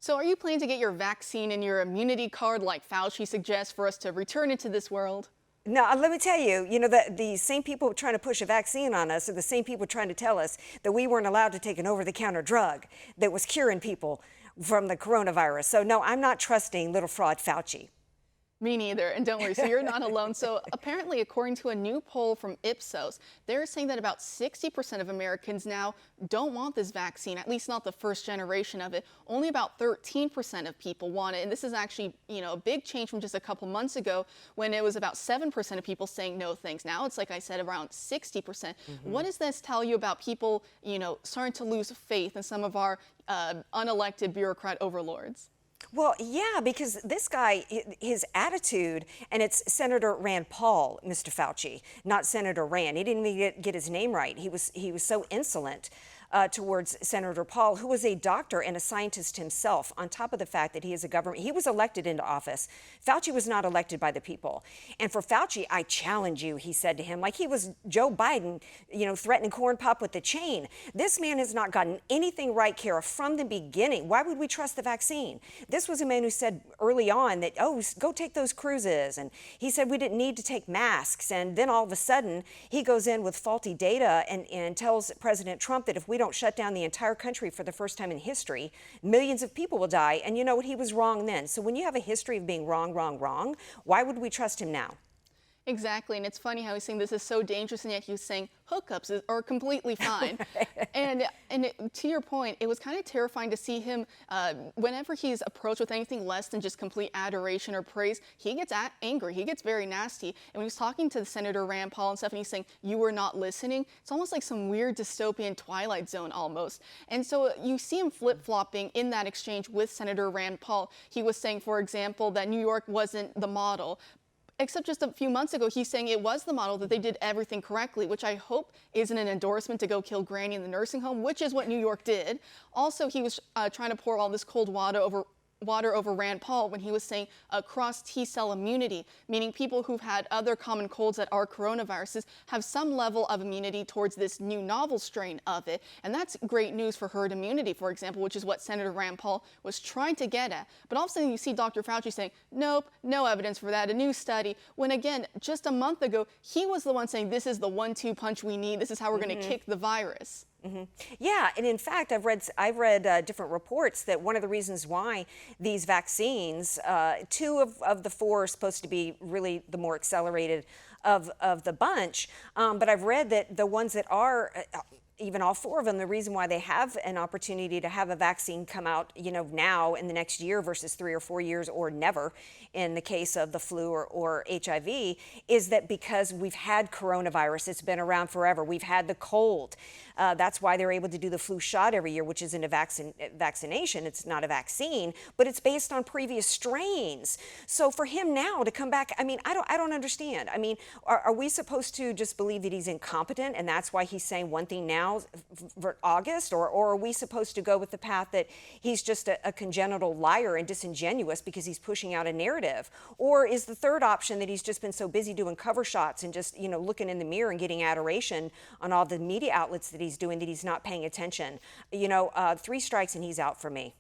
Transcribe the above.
So are you planning to get your vaccine and your immunity card like Fauci suggests for us to return into this world? Now, let me tell you, the same people trying to push a vaccine on us are the same people trying to tell us that we weren't allowed to take an over-the-counter drug that was curing people from the coronavirus. So, no, I'm not trusting little fraud Fauci. Me neither, and don't worry, so you're not alone. So apparently, according to a new poll from Ipsos, they're saying that about 60% of Americans now don't want this vaccine, at least not the first generation of it. Only about 13% of people want it, and this is actually, a big change from just a couple months ago when it was about 7% of people saying no thanks. Now it's, like I said, around 60%. What does this tell you about people, starting to lose faith in some of our unelected bureaucrat overlords? Well, yeah, because this guy, his attitude, and it's Senator Rand Paul, Mr. Fauci, not Senator Rand. He didn't even get his name right. He was so insolent towards Senator Paul, who was a doctor and a scientist himself, on top of the fact that he is a government. He was elected into office. Fauci was not elected by the people. And for Fauci, I challenge you, he said to him, like he was Joe Biden, threatening Corn Pop with the chain. This man has not gotten anything right, Kara, from the beginning. Why would we trust the vaccine? This was a man who said early on that, go take those cruises. And he said we didn't need to take masks. And then all of a sudden, he goes in with faulty data and tells President Trump that if we don't shut down the entire country for the first time in history, millions of people will die. And you know what? He was wrong then. So when you have a history of being wrong, why would we trust him now? Exactly, and it's funny how he's saying this is so dangerous, and yet he's saying hookups are completely fine. and to your point, it was kind of terrifying to see him, whenever he's approached with anything less than just complete adoration or praise, he gets angry, he gets very nasty. And when he was talking to Senator Rand Paul and stuff, and he's saying, you were not listening, it's almost like some weird dystopian Twilight Zone almost. And so you see him flip-flopping in that exchange with Senator Rand Paul. He was saying, for example, that New York wasn't the model. Except just a few months ago, he's saying it was the model, that they did everything correctly, which I hope isn't an endorsement to go kill Granny in the nursing home, which is what New York did. Also, he was trying to pour all this cold water over Rand Paul when he was saying cross T-cell immunity, meaning people who've had other common colds that are coronaviruses have some level of immunity towards this new novel strain of it. And that's great news for herd immunity, for example, which is what Senator Rand Paul was trying to get at. But all of a sudden you see Dr. Fauci saying, nope, no evidence for that, a new study, when again, just a month ago, he was the one saying this is the 1-2 punch we need, this is how we're going to kick the virus. Yeah, and in fact, I've read different reports that one of the reasons why these vaccines, 2 of the 4 are supposed to be really the more accelerated of the bunch, but I've read that the ones that are even all 4 of them, the reason why they have an opportunity to have a vaccine come out, now in the next year versus 3 or 4 years or never in the case of the flu or HIV, is that because we've had coronavirus, it's been around forever. We've had the cold. That's why they're able to do the flu shot every year, which isn't a vaccination. It's not a vaccine, but it's based on previous strains. So for him now to come back, I don't understand. Are we supposed to just believe that he's incompetent and that's why he's saying one thing now for August, or are we supposed to go with the path that he's just a congenital liar and disingenuous because he's pushing out a narrative? Or is the third option that he's just been so busy doing cover shots and just, looking in the mirror and getting adoration on all the media outlets that he's doing that he's not paying attention? 3 strikes and he's out for me.